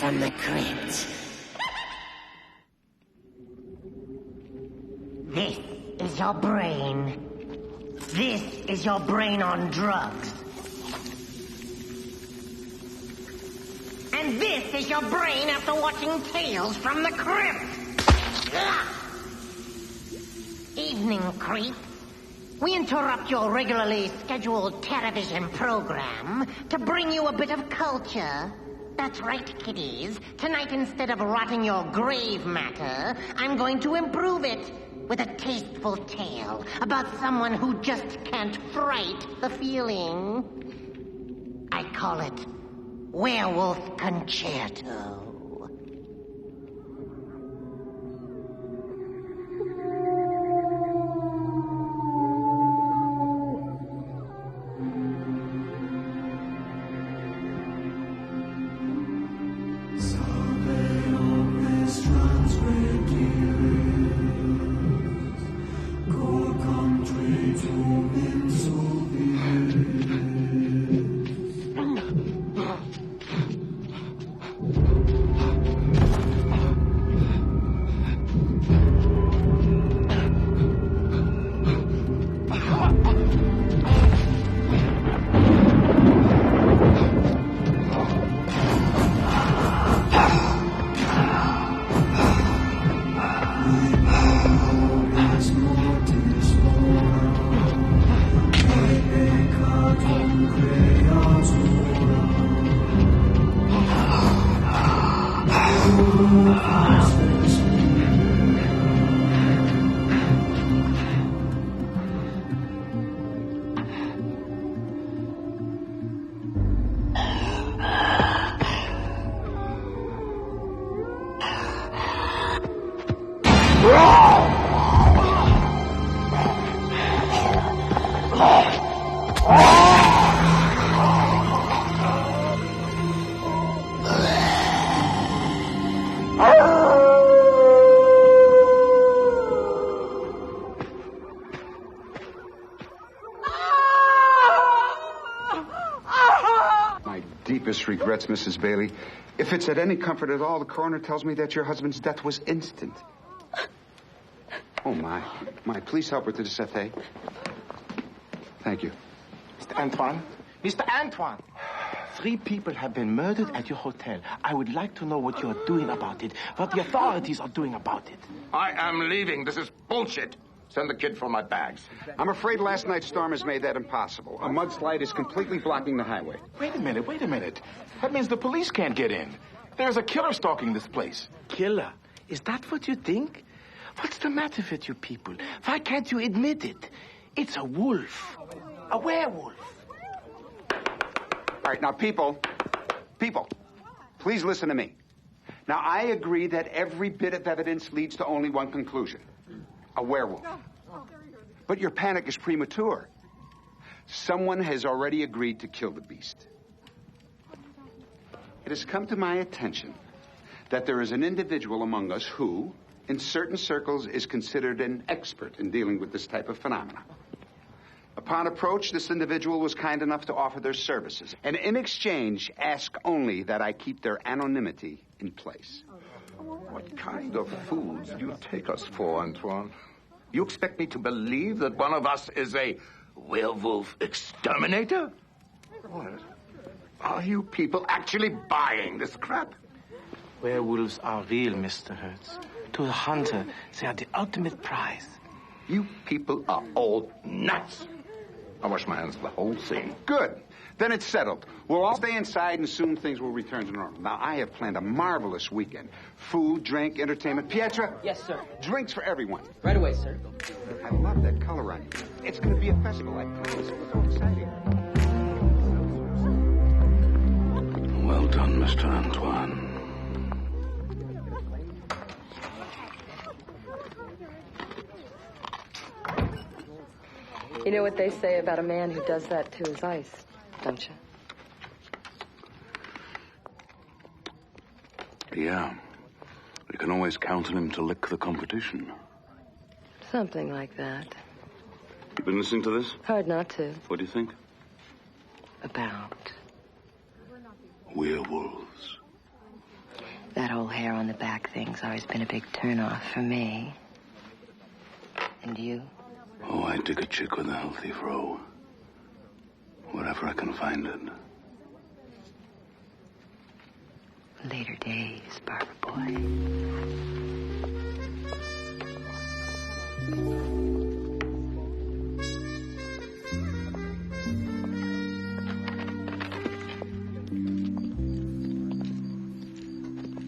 from the crypt. This is your brain. This is your brain on drugs. And this is your brain after watching Tales from the Crypt. Ugh. Evening, creep. We interrupt your regularly scheduled television program to bring you a bit of culture. That's right, kiddies. Tonight, instead of rotting your grave matter, I'm going to improve it with a tasteful tale about someone who just can't fright the feeling. I call it Werewolf Concerto. Regrets, Mrs. Bailey. If it's at any comfort at all, the coroner tells me that your husband's death was instant. Oh, my. Please help her to the settee. Thank you. Mr. Antoine? Mr. Antoine! 3 people have been murdered at your hotel. I would like to know what you're doing about it, what the authorities are doing about it. I am leaving. This is bullshit. Send the kid for my bags. I'm afraid last night's storm has made that impossible. A mudslide is completely blocking the highway. Wait a minute. That means the police can't get in. There's a killer stalking this place. Killer? Is that what you think? What's the matter with you people? Why can't you admit it? It's a wolf. A werewolf. All right, now, people, please listen to me. Now, I agree that every bit of evidence leads to only one conclusion. A werewolf. But your panic is premature. Someone has already agreed to kill the beast. It has come to my attention that there is an individual among us who, in certain circles, is considered an expert in dealing with this type of phenomena. Upon approach, this individual was kind enough to offer their services, and in exchange, ask only that I keep their anonymity in place. What kind of fools do you take us for, Antoine? You expect me to believe that one of us is a werewolf exterminator? What? Are you people actually buying this crap? Werewolves are real, Mr. Hertz. To the hunter, they are the ultimate prize. You people are all nuts. I wash my hands of the whole thing. Good. Then it's settled. We'll all stay inside, and soon things will return to normal. Now, I have planned a marvelous weekend. Food, drink, entertainment. Pietra? Yes, sir. Drinks for everyone. Right away, sir. I love that color on you. It's going to be a festival. I promise. It's so exciting. Well done, Mr. Antoine. You know what they say about a man who does that to his ice, don't you? Yeah. You can always count on him to lick the competition. Something like that. You been listening to this? Hard not to. What do you think? About werewolves. That whole hair on the back thing's always been a big turnoff for me. And you? Oh, I dig a chick with a healthy fro. Wherever I can find it. Later days, barber boy.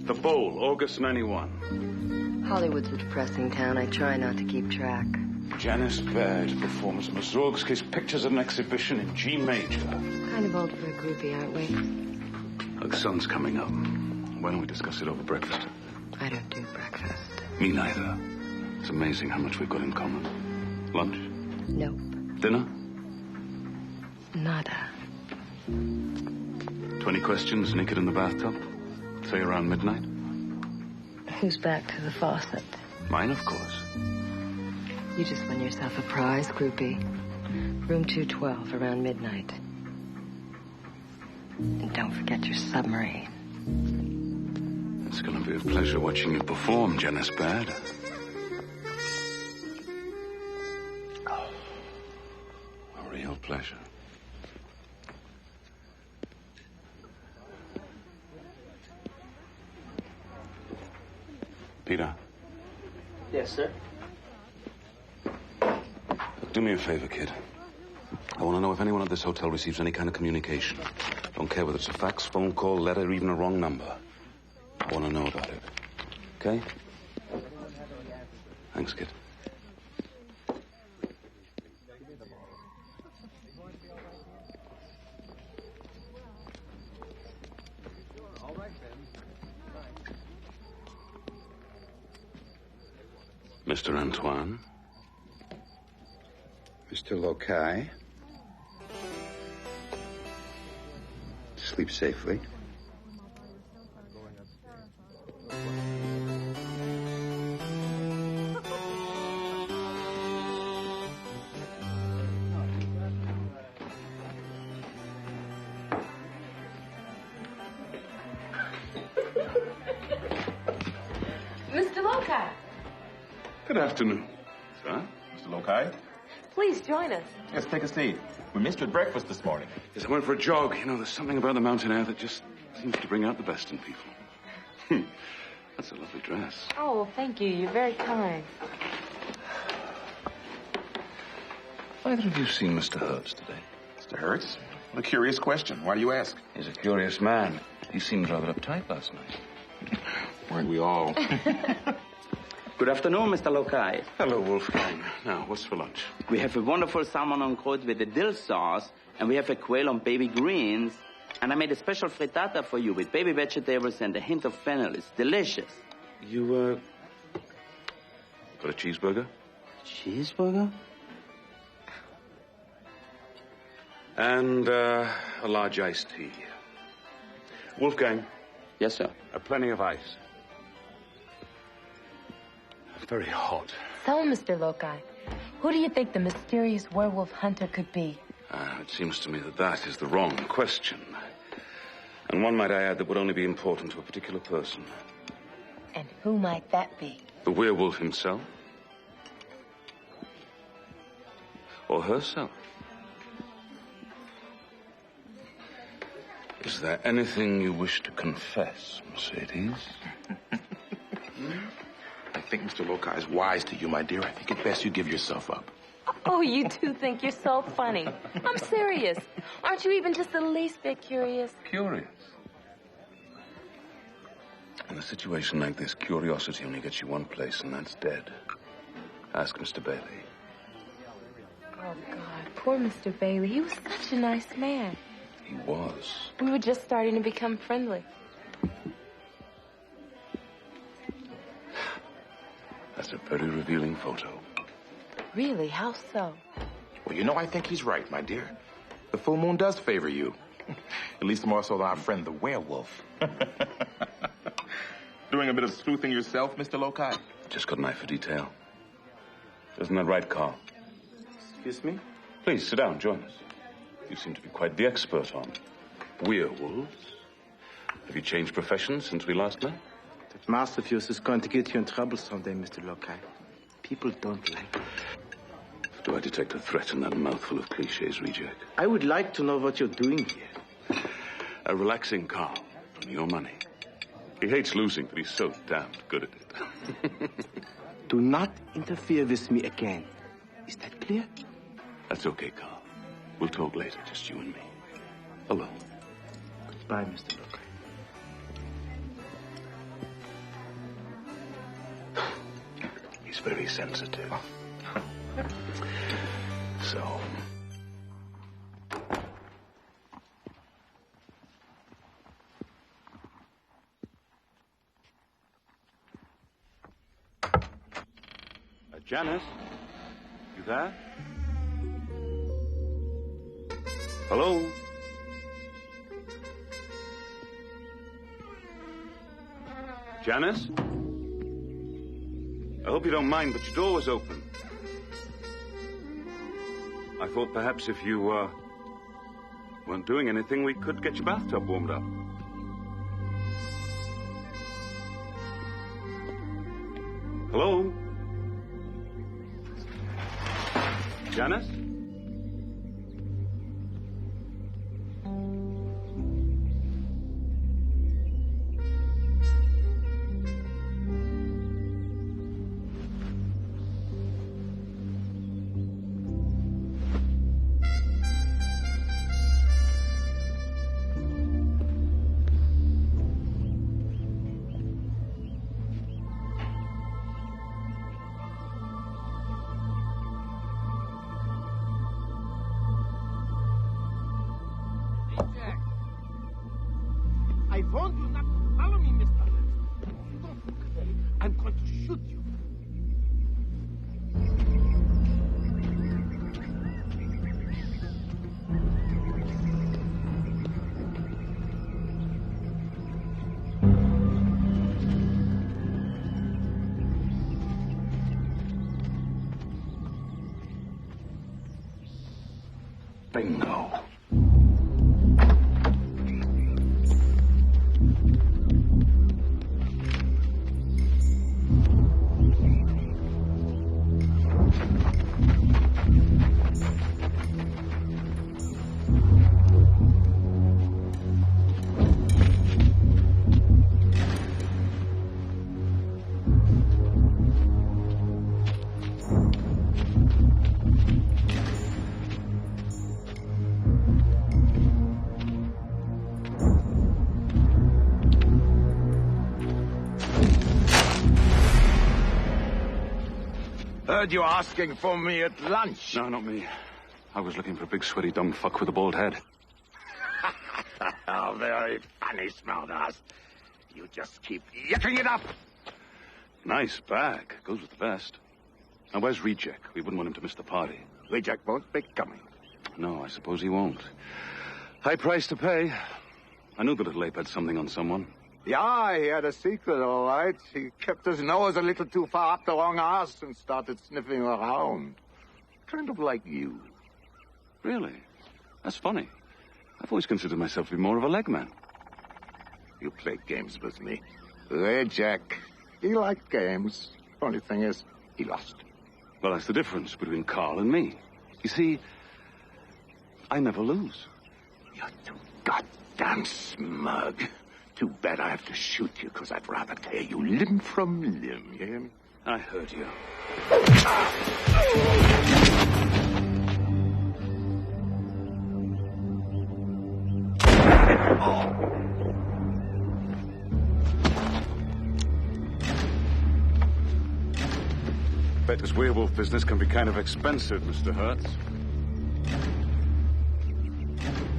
The Bowl, August 91. Hollywood's a depressing town. I try not to keep track. Janice Baird performs Mussorgsky's Pictures of an Exhibition in G major. Kind of old for a groupie, aren't we? The sun's coming up. Why don't we discuss it over breakfast? I don't do breakfast. Me neither. It's amazing how much we've got in common. Lunch? Nope. Dinner? Nada. 20 questions naked in the bathtub? Say around midnight? Who's back to the faucet? Mine, of course. You just won yourself a prize, groupie. Room 212 around midnight. And don't forget your submarine. It's going to be a pleasure watching you perform, Janice Baird. Oh, a real pleasure. Peter. Yes, sir. Do me a favor, kid. I want to know if anyone at this hotel receives any kind of communication. Don't care whether it's a fax, phone call, letter, or even a wrong number. I want to know about it. Okay? Thanks, kid. Mr. Antoine. Mr. Lokai. Sleep safely. Mr. Lokai. Good afternoon, sir. Mr. Lokai? Please join us. Yes, take a seat. We missed you at breakfast this morning. Yes, I went for a jog. You know, there's something about the mountain air that just seems to bring out the best in people. That's a lovely dress. Oh, thank you. You're very kind. Either of you seen Mr. Hertz today? Mr. Hertz? What a curious question. Why do you ask? He's a curious man. He seemed rather uptight last night. Weren't we all? Good afternoon, Mr. Lokai. Hello, Wolfgang. Now, what's for lunch? We have a wonderful salmon en croûte with a dill sauce, and we have a quail on baby greens, and I made a special frittata for you with baby vegetables and a hint of fennel. It's delicious. You, got a cheeseburger? Cheeseburger? And, a large iced tea. Wolfgang. Yes, sir. Plenty of ice. Very hot. So, Mr. Lokai, who do you think the mysterious werewolf hunter could be? It seems to me that that is the wrong question. And one, might I add, that would only be important to a particular person. And who might that be? The werewolf himself? Or herself? Is there anything you wish to confess, Mercedes? I think Mr. Lokai is wise to you, my dear. I think it best you give yourself up. Oh, you do think you're so funny. I'm serious. Aren't you even just the least bit curious? Curious? In a situation like this, curiosity only gets you one place, and that's dead. Ask Mr. Bailey. Oh, God, poor Mr. Bailey. He was such a nice man. He was. We were just starting to become friendly. That's a very revealing photo. Really? How so? Well, you know, I think he's right, my dear. The full moon does favor you. At least more so than our friend the werewolf. Doing a bit of sleuthing yourself, Mr. Lokai? Just got an eye for detail. Isn't that right, Carl? Excuse me? Please, sit down, join us. You seem to be quite the expert on werewolves. Have you changed professions since we last met? That master of yours is going to get you in trouble someday, Mr. Lokai. People don't like it. Do I detect a threat in that mouthful of cliches, Reject? I would like to know what you're doing here. A relaxing calm on your money. He hates losing, but he's so damned good at it. Do not interfere with me again. Is that clear? That's okay, Carl. We'll talk later, just you and me. Alone. Goodbye, Mr. Lokai. He's very sensitive. So... Janice? You there? Hello? Janice? I hope you don't mind, but your door was open. I thought perhaps if you, weren't doing anything, we could get your bathtub warmed up. Hello? Janice? I warned you not to follow me, Mr. Don't look at me. I'm going to shoot you. Bingo. Heard you asking for me at lunch. No, not me. I was looking for a big, sweaty, dumb fuck with a bald head. Oh, very funny, Smartass. You just keep yucking it up. Nice bag. Goes with the vest. Now, where's Reject? We wouldn't want him to miss the party. Reject won't be coming. No, I suppose he won't. High price to pay. I knew the little ape had something on someone. Yeah, he had a secret, all right. He kept his nose a little too far up the wrong arse and started sniffing around. Kind of like you. Really? That's funny. I've always considered myself to be more of a leg man. You played games with me. Reject. He liked games. Only thing is, he lost. Well, that's the difference between Carl and me. You see, I never lose. You're too goddamn smug. Too bad I have to shoot you, because I'd rather tear you limb from limb, you hear me? I heard you. Bet this werewolf business can be kind of expensive, Mr. Hertz.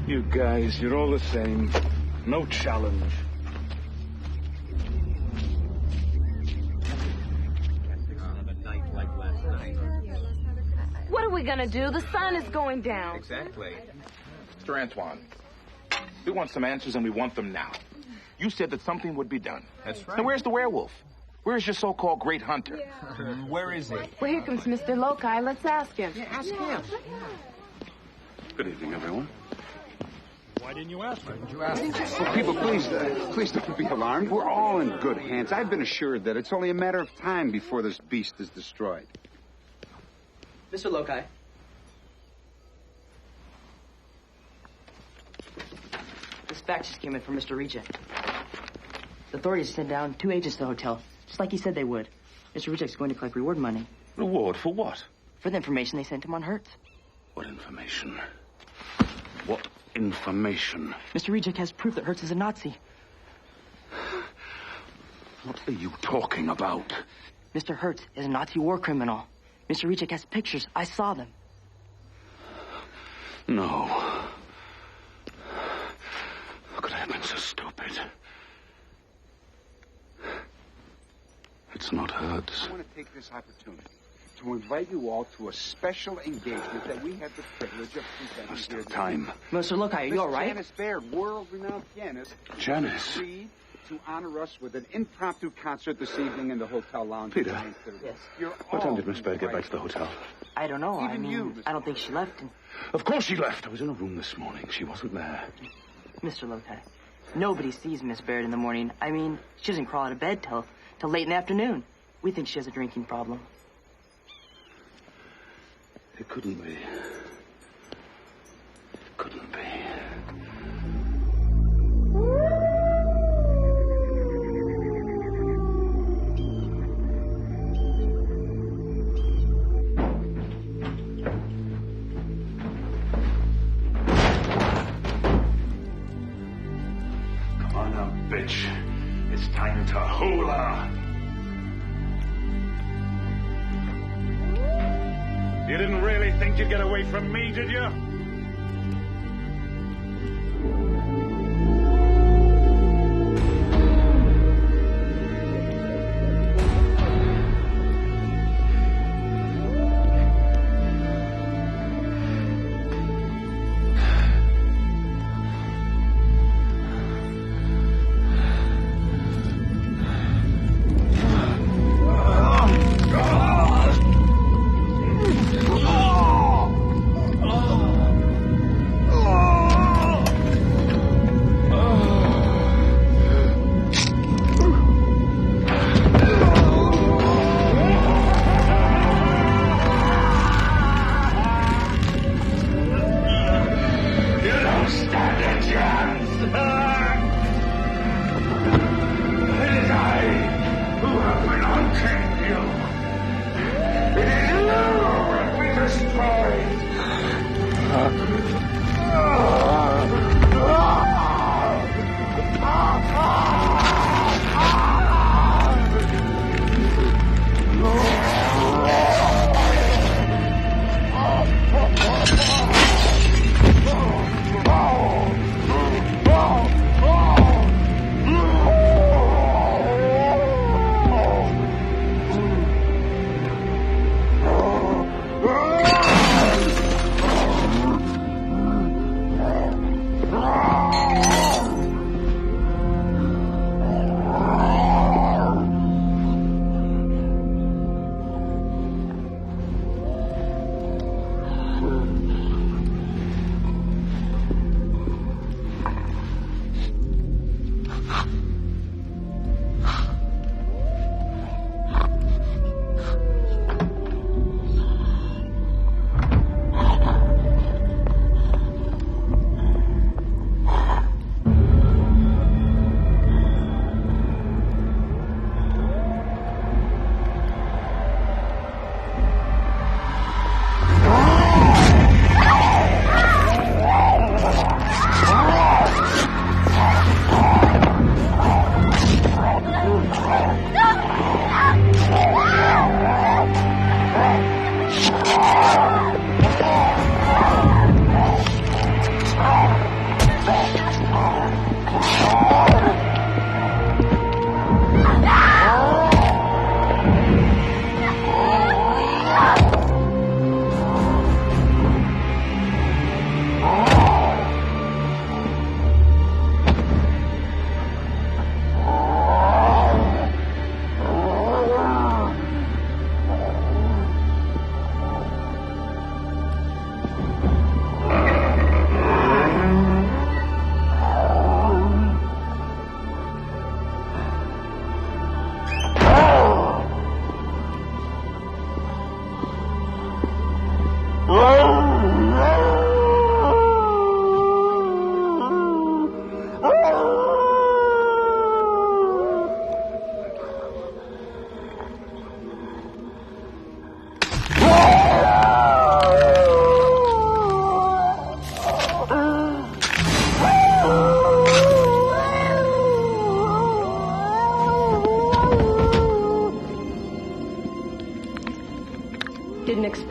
You guys, you're all the same. No challenge. What are we gonna do? The sun is going down. Exactly. Mr. Antoine, we want some answers and we want them now. You said that something would be done. That's right. Now where's the werewolf? Where's your so-called great hunter? Where is he? Well, here comes Mr. Lokai. Let's ask him. Yeah, ask him. Good evening, everyone. Why didn't you ask me? Well, people, please don't be alarmed. We're all in good hands. I've been assured that it's only a matter of time before this beast is destroyed. Mr. Lokai. This fax just came in from Mr. Reject. The authorities sent down 2 agents to the hotel, just like he said they would. Mr. Reject's going to collect reward money. Reward for what? For the information they sent him on Hertz. What information? What information? Mr. Reject has proof that Hertz is a Nazi. What are you talking about? Mr. Hertz is a Nazi war criminal. Mr. Reject has pictures. I saw them. No. How could I have been so stupid? It's not Hertz. I want to take this opportunity to invite you all to a special engagement that we had the privilege of presenting. There's still time. Mr. Lokai, are you all right? Janice Baird, world-renowned pianist, Janice? agreed to honor us with an impromptu concert this evening in the hotel lounge. Peter. Yes. What time did Miss Baird get back to the hotel? I don't know. Even you, I don't think she left. Of course she left. I was in a room this morning. She wasn't there. Mr. Lokai, nobody sees Miss Baird in the morning. I mean, she doesn't crawl out of bed till late in the afternoon. We think she has a drinking problem. It couldn't be. It couldn't be. Come on now, bitch. It's time to hula. You didn't really think you'd get away from me, did you?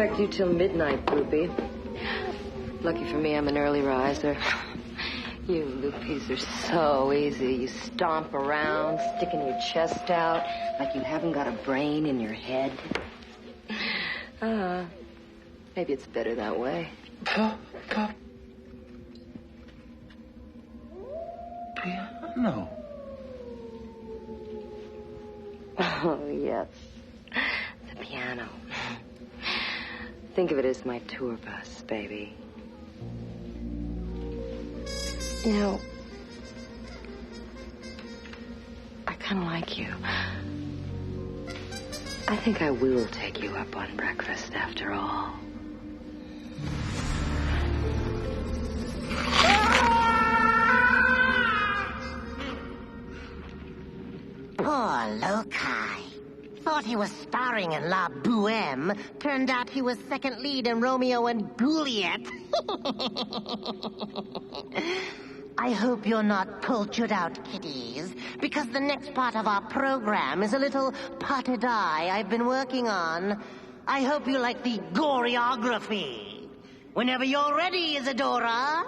expect you till midnight, groupie. Lucky for me, I'm an early riser. You loopies are so easy. You stomp around, sticking your chest out like you haven't got a brain in your head. Maybe it's better that way. Piano. Oh, yes. The piano. Think of it as my tour bus, baby. You know, I kind of like you. I think I will take you up on breakfast after all. Poor Loci. Thought he was starring in La Boheme. Turned out he was second lead in Romeo and Juliet. I hope you're not cultured out, kiddies, because the next part of our program is a little pas de deux I've been working on. I hope you like the choreography. Whenever you're ready, Isadora.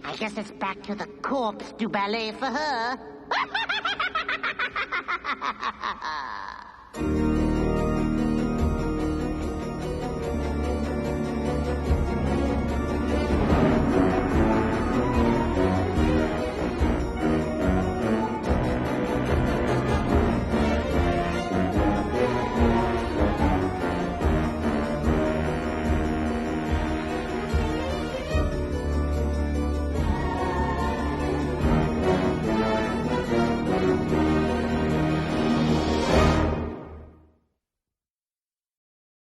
I guess it's back to the corpse du ballet for her.